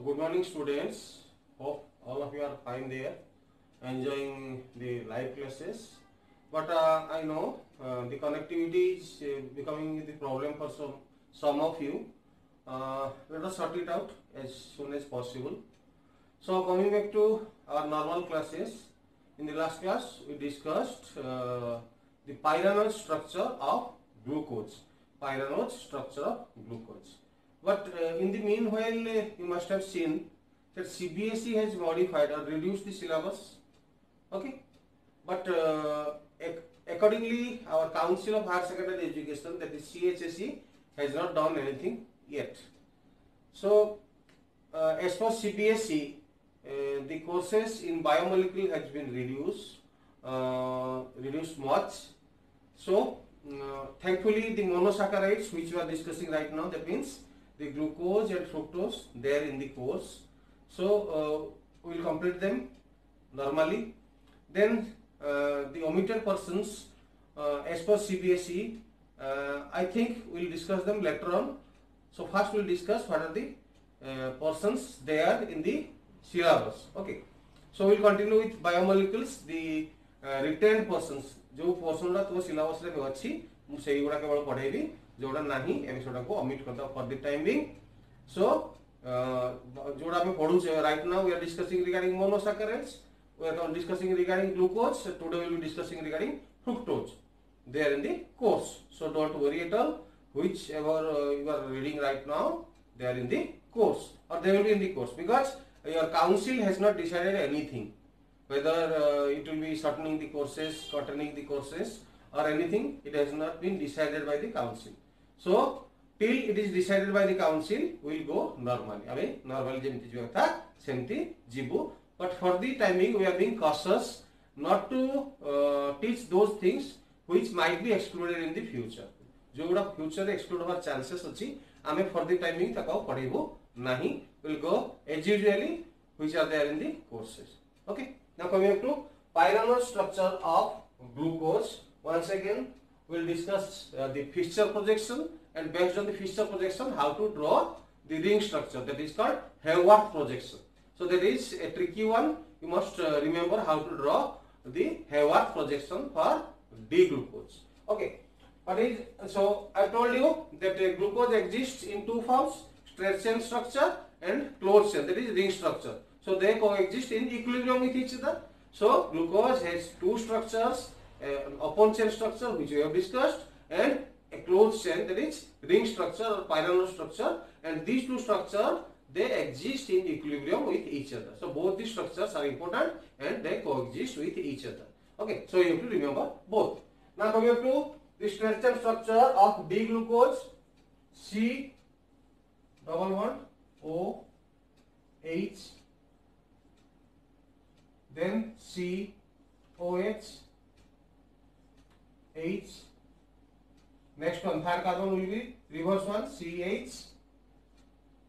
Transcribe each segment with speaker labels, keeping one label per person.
Speaker 1: good morning students. Hope all of you are fine there, enjoying the live classes. But I know the connectivity is becoming the problem for some of you. Let us sort it out as soon as possible. So coming back to our normal classes, in the last class we discussed the pyranose structure of glucose. Pyranose structure of glucose. But in the meanwhile, you must have seen that CBSE has modified or reduced the syllabus. Okay, but accordingly, our Council of Higher Secondary Education, that is CHSE, has not done anything yet. So, as for CBSE, the courses in biomolecule has been reduced much. So, thankfully, the monosaccharides which we are discussing right now, that means the glucose and fructose, they are in the course. So we will complete them normally. Then the omitted persons, as per CBSE, I think we will discuss them later on. So first we will discuss what are the persons there in the syllabus. Okay. So we will continue with biomolecules. The retained persons, जो portion रा तो syllabus रे अच्छी, मुझे ये गुड़ा केवल पढ़ेगी. जोड़ा नहीं एपिसोड को omit करता for the time being. So जोड़ा हमें पढ़ू चाहिए. Right now we are discussing regarding monosaccharides. We are discussing regarding glucose. Today we will be discussing regarding fructose. They are in the course. So don't worry at all. Whichever you are reading right now, they are in the course or they will be in the course, because your council has not decided anything. Whether it will be shortening the courses, shortening the courses or anything, it has not been decided by the council. So till it is decided by the council, we will go normally. I mean, normally jemti jo tha semti jibu. But for the timing, we are being cautious not to teach those things which might be excluded in the future. जो गुड़ा future exclude होगा chances अच्छी. हमें for the timing तक आओ पढ़ेबो नहीं. We will go as usually which are there in the courses. Okay. Now coming back to pyranose structure of glucose. Once again, we will discuss the fixture projection, and based on the fixture projection, how to draw the ring structure, that is called Haworth projection. So that is a tricky one. You must remember how to draw the Haworth projection for D-glucose. Okay. So I told you that glucose exists in two forms: straight chain structure and closed chain, that is ring structure. So they coexist in equilibrium with each other. So glucose has two structures. An open chain structure which we have discussed, and a closed chain, that is ring structure or pyranose structure, and these two structures, they exist in equilibrium with each other. So both these structures are important and they coexist with each other. Okay, so you have to remember both. Now coming to the straight chain structure of D-glucose, C double bond O H, then C OH H. Next one, third carbon will be reverse one, CH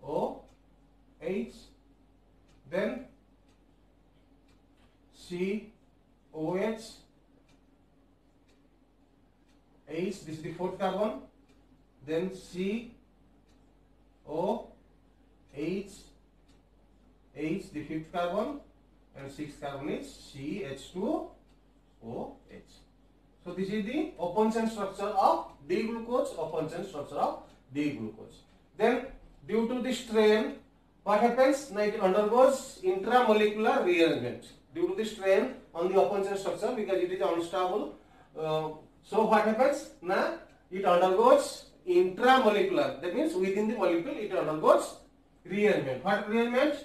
Speaker 1: O H, then C OH H. This is the fourth carbon. Then C O H H, the fifth carbon, and sixth carbon is CH2OH. So this is the open chain structure of D-glucose, open chain structure of D-glucose. Then due to the strain, what happens? Now it undergoes intramolecular rearrangement. Due to the strain on the open chain structure, because it is unstable. So what happens? Now it undergoes intramolecular. That means within the molecule it undergoes rearrangement. What rearrangement?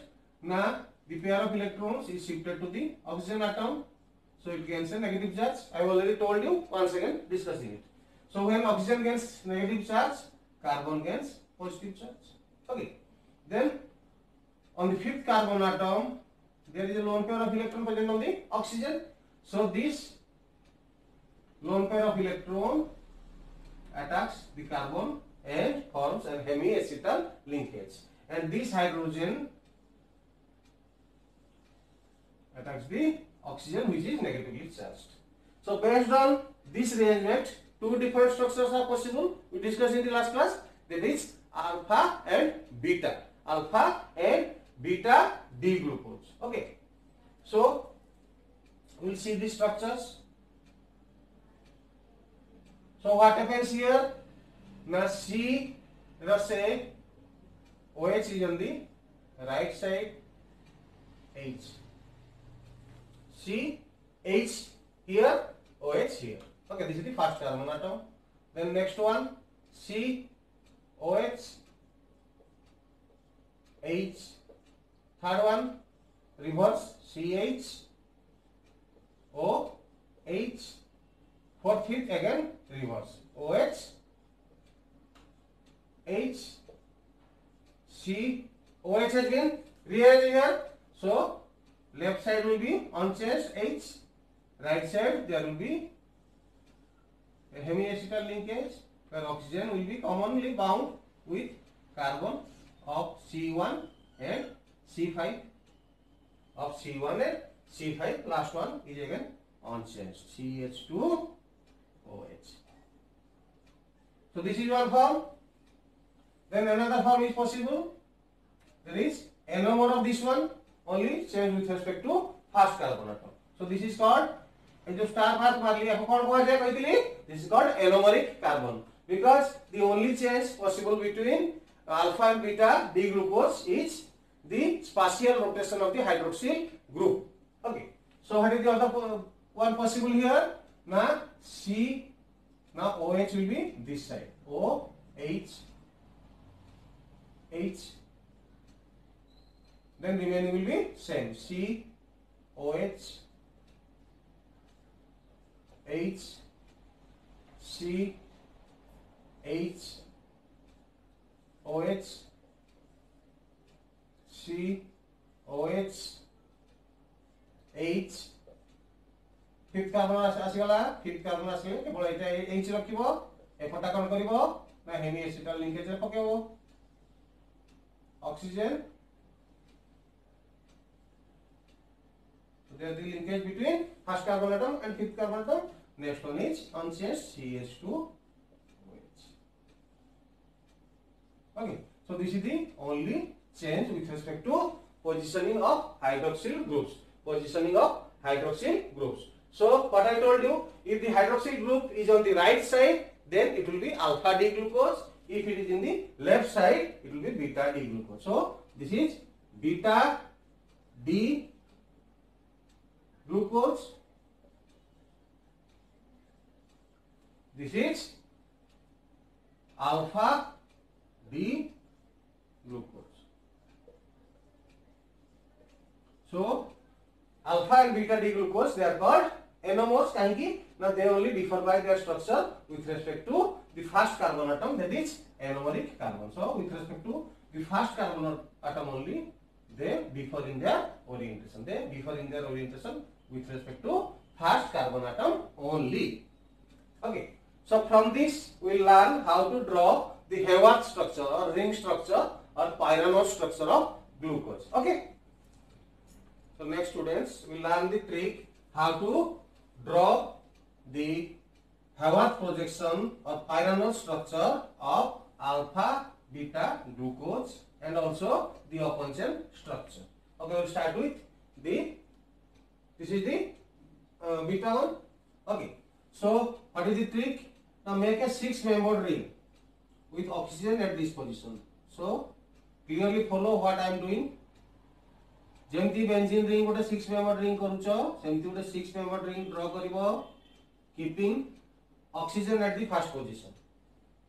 Speaker 1: Now the pair of electrons is shifted to the oxygen atom. So it gains a negative charge. I have already told you, once again discussing it. So when oxygen gains negative charge, carbon gains positive charge. Okay. Then on the fifth carbon atom, there is a lone pair of electron present on the oxygen. So this lone pair of electron attacks the carbon and forms a hemiacetal linkage. And this hydrogen attacks the oxygen which is negatively charged. So based on this rearrangement, two different structures are possible. We discussed in the last class, that is alpha and beta. Alpha and beta D glucose. Okay. So we'll see the structures. So what happens here? Now C, let us say OH is on the right side, H. C, H here, OH here. Okay, this is the first carbon atom. Then next one, C, OH, H. Third one, reverse, CH, O, H. Fourth, fifth, again reverse, OH, H, C, OH has been rearranged here. So left side will be unchanged H, right side there will be a hemiacetal linkage where oxygen will be commonly bound with carbon of C1 and C5, of C1 and C5. Last one is again unchanged, CH2OH. So this is one form. Then another form is possible. There is anomер of this one, only change with respect to first carbon atom. So this is called, जो star mark मार लिया कौन कौन है कहती this is called anomeric carbon, because the only change possible between alpha and beta D glucose is the spatial rotation of the hydroxyl group. Okay. So what is the other one possible here? Now C, now OH will be this side, O, H, H. Then remaining will be same, C, OH, H, C, H, OH, C, OH, H. Fifth carbon आसीगला, fifth carbon आसीले केवल एटा H रखिबो, एपटा कोन करिवो ना हेमिएसिटल linkage रे पकेबो oxygen. So there is the linkage between first carbon atom and fifth carbon atom. Next one is unchanged CH2OH. Okay. So this is the only change with respect to positioning of hydroxyl groups. Positioning of hydroxyl groups. So what I told you, if the hydroxyl group is on the right side, then it will be alpha D glucose. If it is in the left side, it will be beta D glucose. So this is beta D glucose. This is alpha D glucose. So alpha and beta D glucose, they are called anomers. Now they only differ by their structure with respect to the first carbon atom, that is anomeric carbon. So with respect to the first carbon atom only, they differ in their orientation. They differ in their orientation with respect to first carbon atom only. Okay. So from this we will learn how to draw the Haworth structure or ring structure or pyranose structure of glucose. Okay. So next students will learn the trick how to draw the Haworth projection or pyranose structure of alpha beta glucose and also the open chain structure. Okay, we will start with this is the beta one. Okay, so what is the trick? Now make a 6-membered ring with oxygen at this position. So clearly follow what I am doing. जेमती benzene ring गोटे 6-membered ring करूछ सेमती गोटे 6-membered ring draw करिवो keeping oxygen at the first position.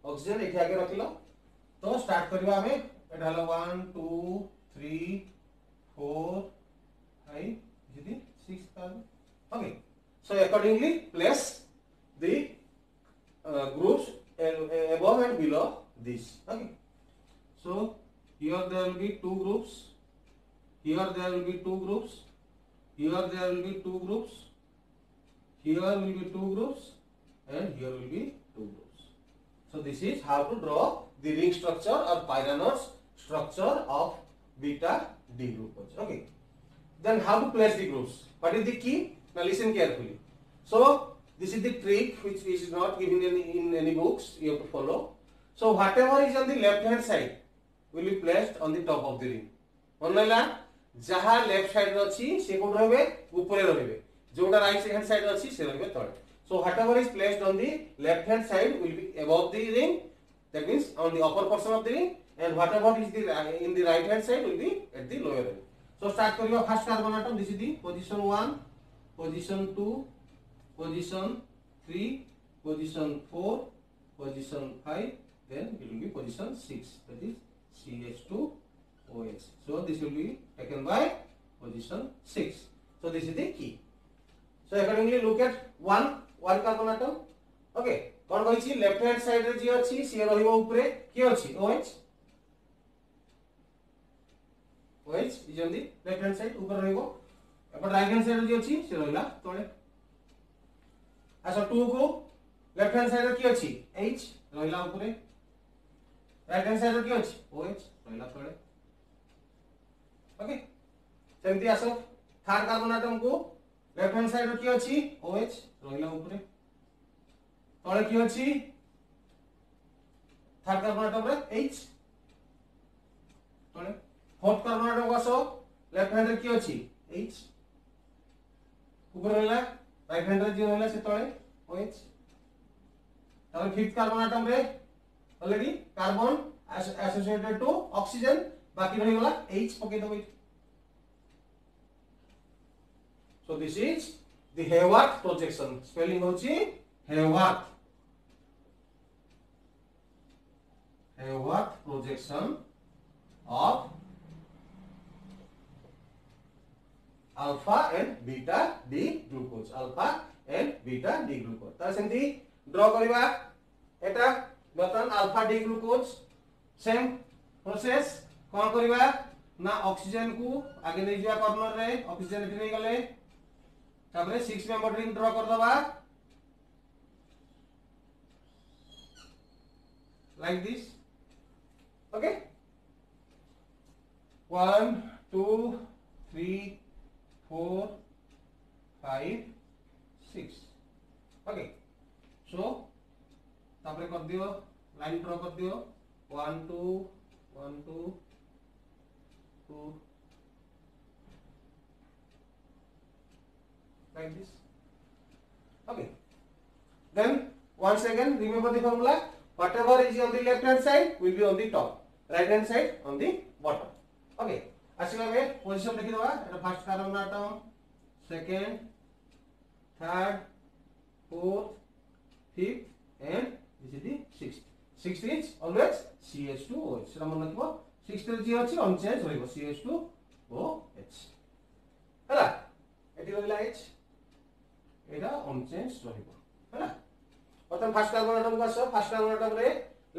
Speaker 1: Oxygen एठी आगे रखिलो तो start करबा हमें एटा हलो 1 2 3 4 5 जदी 6 carbon. Okay, so accordingly place the groups above and below this. Okay, so here there will be 2 groups. Here there will be 2 groups, here there will be 2 groups, here will be 2 groups, and here will be 2 groups. So this is how to draw the ring structure or pyranose structure of beta D glucose. Okay. Then how to place the groups? What is the key? Now listen carefully. So this is the trick which is not given in any books. You have to follow. So whatever is on the left hand side will be placed on the top of the ring. मन रहा जहाँ left side अच्छी से code रहे ऊपर रहे जोटा right hand side अच्छी से रहे तले so whatever is placed on the left hand side will be above the ring that means on the upper portion of the ring and whatever is the in the right hand side will be at the lower end so start kariba first carbon atom this is the position 1 position 2 position 3 position 4 position 5 then it will be position 6 that is CH2OH so this will be taken by position 6 so this is the key so accordingly look at one carbon atom okay कौन कहिछि left hand side रे जी अछि से रहिबो ऊपरे की अछि OH is on the left hand side ऊपर रहिबो अपन राइट हैंड साइड रे जी अछि से रहिला तळे अच्छा 2 को लेफ्ट हैंड साइड रे की अछि H रहिला ऊपरे राइट हैंड साइड रे की अछि OH रहिला तळे ओके सेमती आसो थर्ड कार्बन एटम को लेफ्ट हैंड साइड रे की अछि OH रहिला ऊपरे तळे की अछि थर्ड कार्बन एटम रे H तळे फोर्थ कार्बन एटम को आसो लेफ्ट हैंड रे की अछि H ऊपर रहिला राइट हैंड रे जी रहिला से तळे OH तार फिफ्थ कार्बन एटम रे already carbon associated to oxygen बाकी रहि गला H पके दबे so this is the Hayward projection spelling होची Hayward projection of alpha and beta D glucose alpha and beta D glucose तार सेंती ड्रॉ करिबा एटा बर्तन alpha D glucose same process कोन करिबा ना ऑक्सीजन को आगे नै जिया कॉर्नर रे ऑक्सीजन एठी नै गले तापरे 6 मेंबर रिंग ड्रॉ कर दबा like this okay 1 2 3 4 5 6 okay so तापरे कर दियो लाइन ड्रॉ कर दियो 1 2 1 2 2 like this okay then once again remember the formula whatever is on the left hand side will be on the top right hand side on the bottom okay आसिला में position देखि दवा एटा first carbon atom second third fourth fifth and this is the sixth is always CH2OH सेटा मन रखिबो sixth रे जी अछि unchange होइबो CH2OH हला eighty रहिला H एटा unchange रहिबो हला प्रथम फर्स्ट कार्बन एटम को फर्स्ट कार्बन एटम रे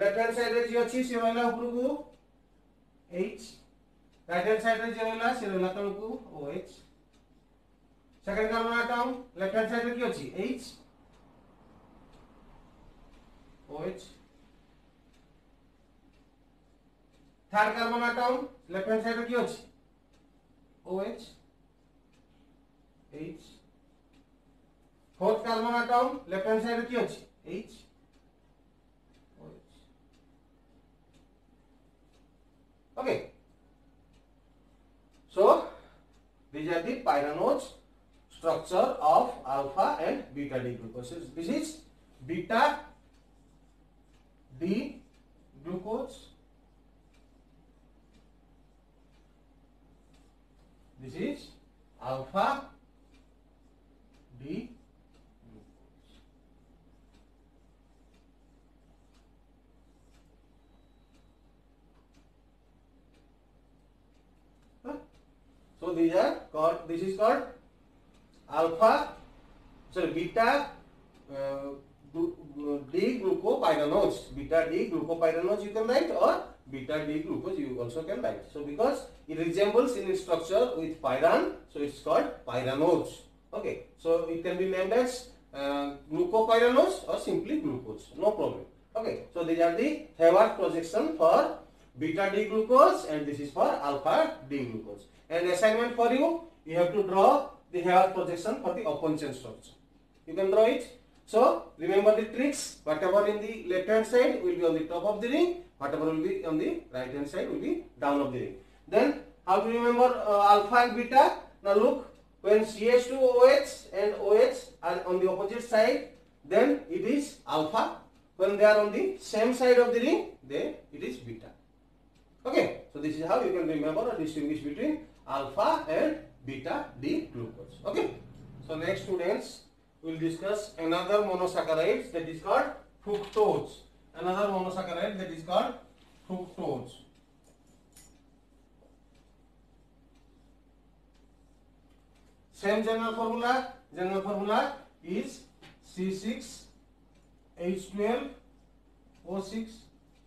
Speaker 1: लेफ्ट हैंड साइड रे जी अछि से रहिला ऊपर को H राइट हैंड साइड रे जी रहिला से रहिला तळ को OH second carbon atom left hand side रे की अछि H OH third carbon atom left hand side रे की अछि OH H fourth carbon atom left hand side रे की अछि H OH okay so these are the pyranose structure of alpha and beta D glucose this is beta D glucose this is alpha D glucose so these are called this is called alpha sorry beta D glucopyranose beta D glucopyranose you can write or beta D glucose you also can write so because it resembles in its structure with pyran so it's called pyranose okay so it can be named as glucopyranose or simply glucose no problem okay so these are the Hayward projection for beta D glucose and this is for alpha D glucose and assignment for you have to draw the Hayward projection for the open chain structure you can draw it so remember the tricks whatever in the left hand side will be on the top of the ring whatever will be on the right hand side will be down of the ring then how to remember alpha and beta? Now look, when CH2OH and OH are on the opposite side, then it is alpha. When they are on the same side of the ring, then it is beta. Okay, so this is how you can remember or distinguish between alpha and beta D glucose. Okay, so next students we will discuss another monosaccharide that is called fructose. Another monosaccharide that is called fructose. Same general formula. General formula is C6H12O6.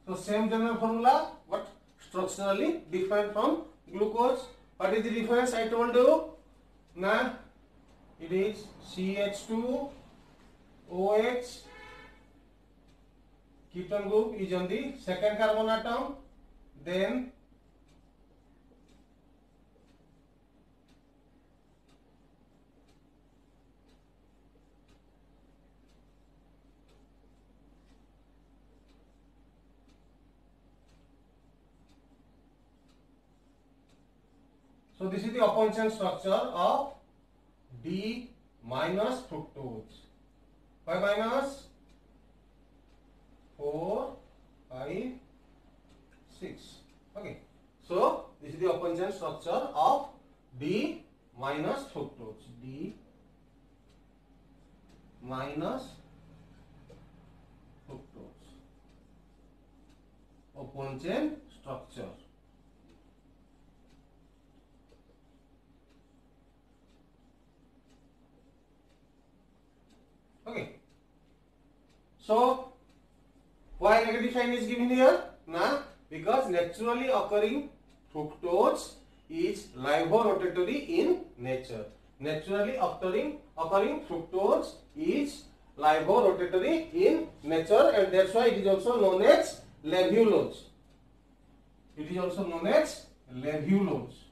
Speaker 1: So same general formula, but structurally different from glucose. What is the difference? I told you. Now it is CH2OH. Ketone group is on the second carbon atom. Then so this is the opposition structure of D minus fructose. 5 minus 4, 5, 6. Okay. So this is the opposition structure of D minus fructose. D minus fructose. Opposition structure. Okay. So why negative sign is given here? Nah, because naturally occurring fructose is livorotatory in nature. Naturally occurring fructose is livorotatory in nature, and that's why it is also known as levulose. It is also known as levulose.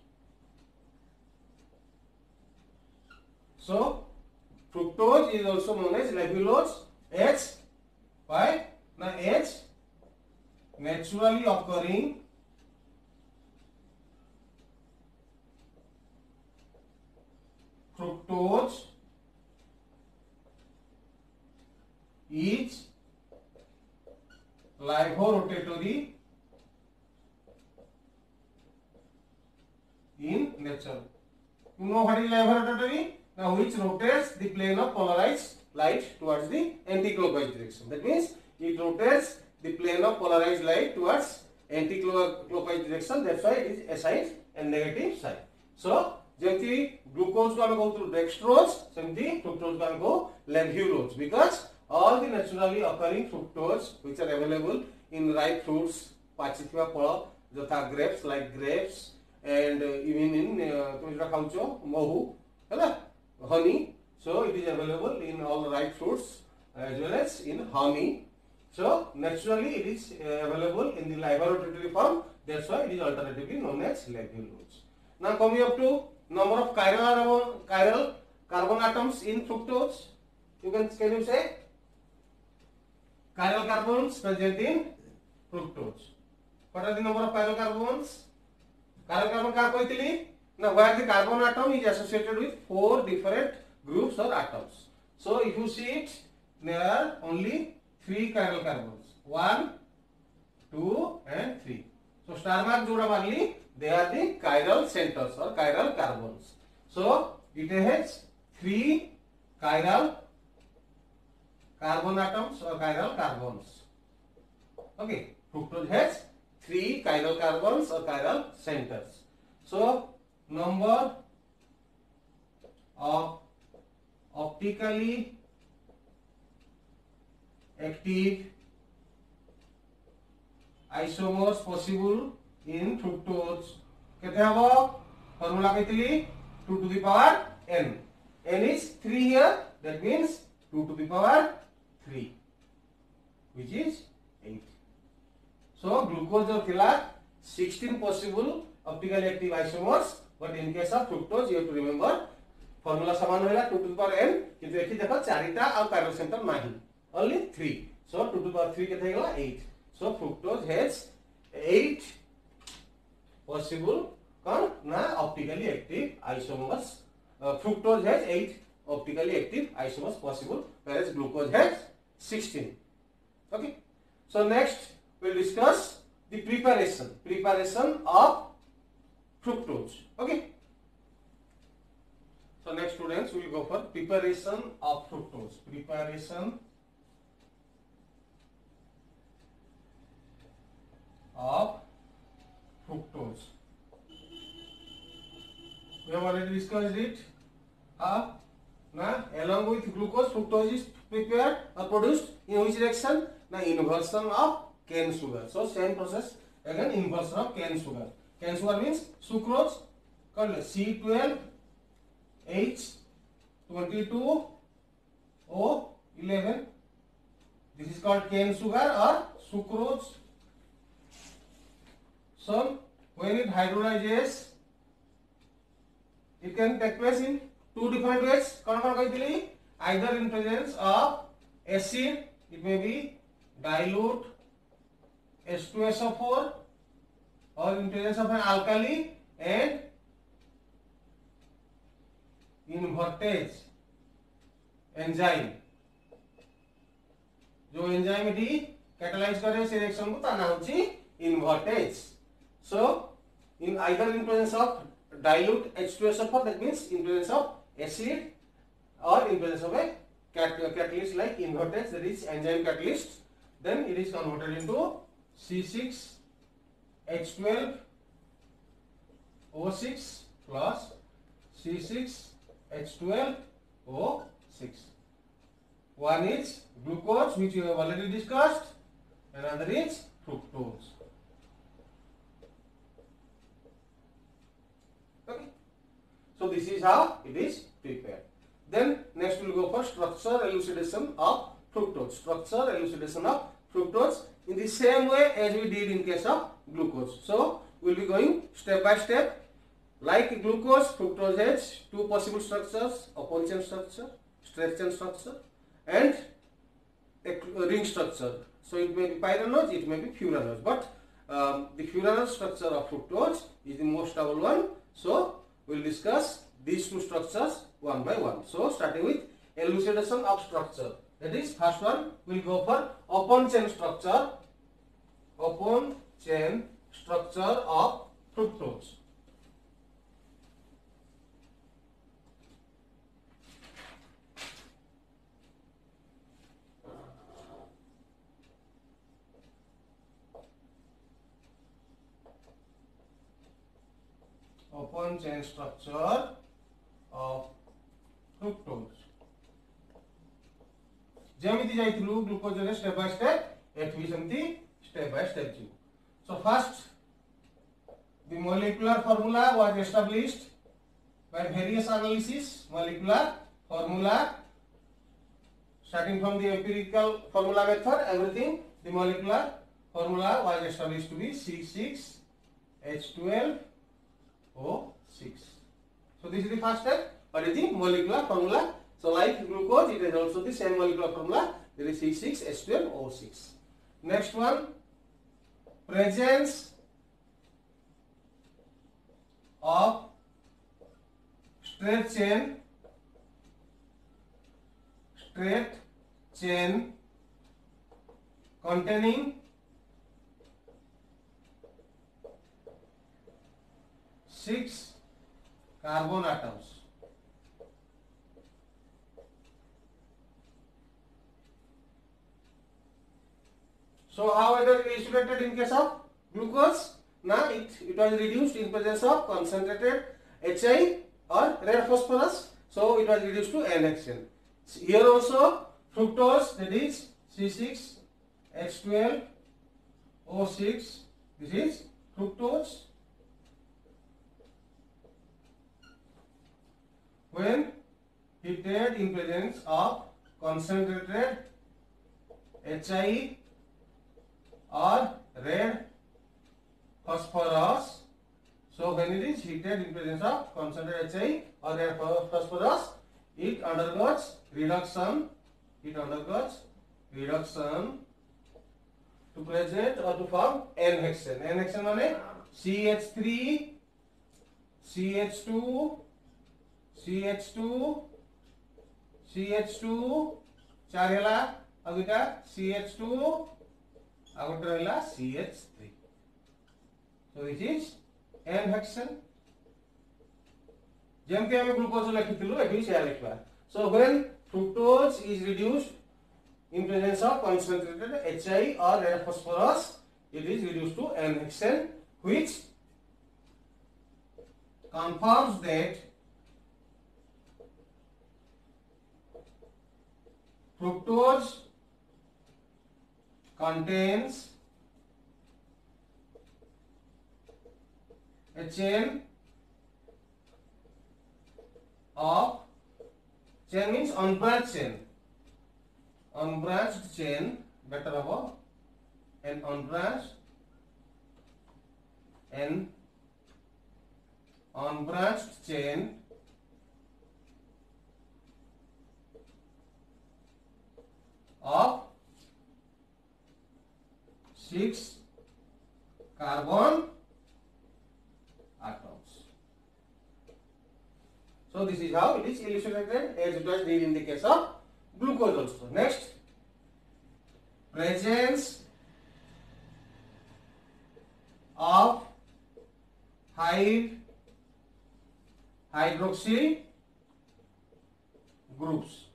Speaker 1: So fructose is also known as levulose. H. Why? Now H, naturally occurring fructose is livorotatory in nature. You know what is livorotatory? Now which rotates the plane of polarized light towards the anti-clockwise direction. That means it rotates the plane of polarized light towards anti-clockwise direction. That's why it is assigned a negative sign. So, jemti glucose ko ame kahu dextrose, semti fructose ko ame kahu levulose, because all the naturally occurring fructose which are available in ripe fruits, pachiଥିବା phala, jatha grapes, like grapes, and even in tumi jota khaucho mohu, hala, honey. So it is available in all ripe fruits as well as in honey. So naturally it is available in the livorotatory form. That's why it is alternatively known as levulose. Now coming up to number of chiral carbon atoms in fructose. Can you say chiral carbons present in fructose? What are the number of chiral carbons? Chiral carbon ka koithili? Now where the carbon atom is associated with 4 different groups or atoms. So if you see it, there are only 3 chiral carbons. 1, 2 and 3. So star mark जोड़ा मानली, they are the chiral centers or chiral carbons. So it has 3 chiral carbon atoms or chiral carbons. Okay, fructose has 3 chiral carbons or chiral centers. So number of optically active isomers possible in fructose. Kete habo? Formula kaitili 2 to the power n. N is 3 here. That means 2 to the power 3, which is 8. So glucose jo thila 16 possible optically active isomers, but in case of fructose you have to remember formula saman hoila 2 to the power n, kintu ethi dekho 4 ta au chiral center nahi, only 3. So 2 to the power 3 kete hegala 8. So fructose has 8 possible optically active isomers. Fructose has 8 optically active isomers possible, whereas glucose has 16. Okay. So next we'll discuss the preparation of fructose. Okay. So next students will go for preparation of fructose. Preparation of fructose. We have already discussed it. Now, along with glucose, fructose is prepared or produced in which reaction? Now, inversion of cane sugar. So, same process again, inversion of cane sugar. Cane sugar means sucrose, called C12H22O11. This is called cane sugar or sucrose. So, when it hydrolyzes, it can take place in two different ways. Either in presence of acid, it may be dilute H2SO4, or in presence of an alkali and invertase enzyme. जो enzyme T catalyse करे से reaction को ताना होची invertase. So in either in presence of dilute H2SO4, that means in presence of acid, or in presence of a catalyst like invertase, that is enzyme catalyst, then it is converted into C6H12O6 plus C6H12O6. One is glucose, which we have already discussed, another is fructose. Okay. So this is how it is prepared. Then next we will go for structure elucidation of fructose. Structure elucidation of fructose in the same way as we did in case of glucose. So we will be going step by step. Like glucose, fructose has two possible structures: open chain structure, straight chain structure, and a ring structure. So it may be pyranose, it may be furanose, but the furanose structure of fructose is the most stable one. So we will discuss these two structures one by one. So starting with elucidation of structure. That is, first one we will go for open chain structure. Open chain structure of fructose. Open chain structure of fructose. जेमिति जाइथिलु glucose रे step by step, एथि सेमति step by step जिवु. So first the molecular formula was established by various analysis. Molecular formula, starting from the empirical formula method, everything, the molecular formula was established to be C6H12O6. So this is the first step. What is the molecular formula? So like glucose, it is also the same molecular formula. There is C6H12O6. Next one, presence of straight chain containing 6 carbon atoms. So how it is isolated in case of glucose? Now it was reduced in presence of concentrated HI or red phosphorus. So it was reduced to NHN. Here also fructose, that is C6H12O6. This is fructose. When heated in presence of concentrated HI or red phosphorus. So when it is heated in presence of concentrated HI or red phosphorus, it undergoes reduction. It undergoes reduction to present or to form N-hexane. N-hexane means CH3 CH2 चार हैला अब इटा CH2 आगोटे रहला CH3 so this is n hexane जेमते हम glucose लिखिथिलु एठी से लिखबा so when fructose is reduced in presence of concentrated HI or red phosphorus it is reduced to n hexane which confirms that fructose contains a chain of chain means unbranched chain better about an unbranched chain of 6 carbon atoms. So this is how it is illustrated as it was did in the case of glucose also. Next, presence of 5 hydroxyl groups.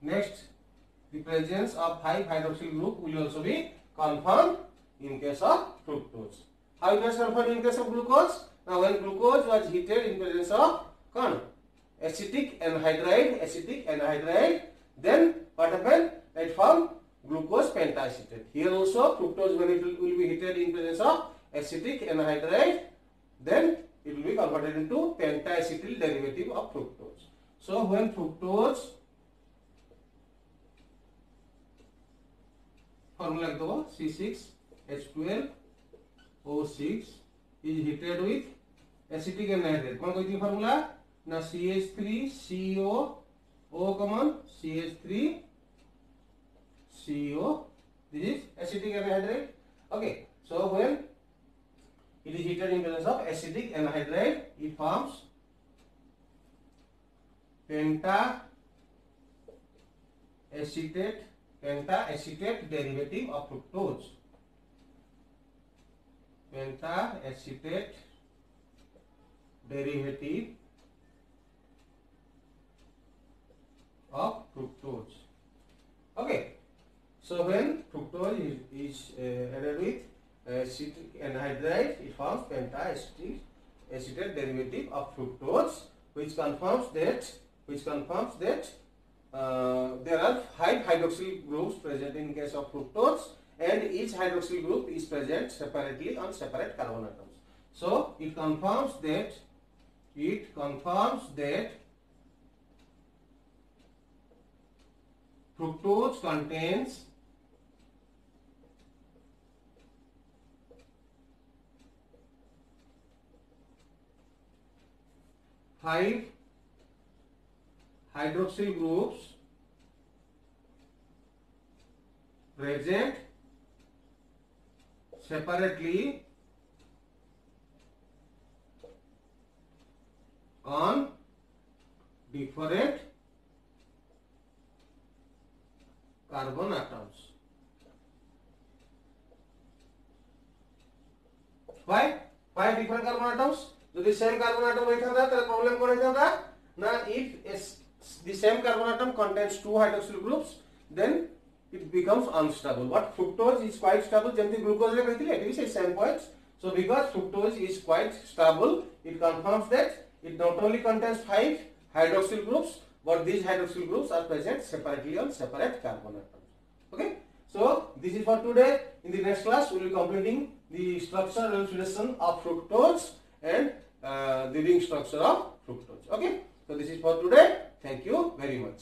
Speaker 1: Next, the presence of 5 hydroxyl group will also be confirmed in case of fructose. How it was confirmed in case of glucose? Now, when glucose was heated in presence of acetic anhydride, then what happened? It formed glucose pentaacetate. Here also, fructose when it will be heated in presence of acetic anhydride, then it will be converted into pentaacetyl derivative of fructose. So, when fructose formula like the C6H12O6 is heated with acetic anhydride. कौन कोई formula? ना CH3CO O common CH3CO. This is acetic anhydride. Okay. So when it is heated in presence of acetic anhydride, it forms pentaacetate derivative of fructose. Pentaacetate derivative of fructose. Okay. So when fructose is added with acetic anhydride, it forms pentaacetate derivative of fructose, which confirms that there are 5 hydroxyl groups present in case of fructose, and each hydroxyl group is present separately on separate carbon atoms. So it confirms that fructose contains 5 hydroxyl groups present separately on different carbon atoms. Why? 5 different carbon atoms. যদি same carbon atom হইতান্তা তাহলে problem কোন হইতান্তা না if the same carbon atom contains 2 hydroxyl groups then it becomes unstable. But fructose is quite stable. যেমনি glucose রে কইଥିଲି it is the same points. So because fructose is quite stable, it confirms that it not only contains 5 hydroxyl groups but these hydroxyl groups are present separately on separate carbon atoms. Okay, so this is for today. In the next class we will be completing the structural elucidation of fructose and the ring structure of fructose. Okay, so this is for today. Thank you very much.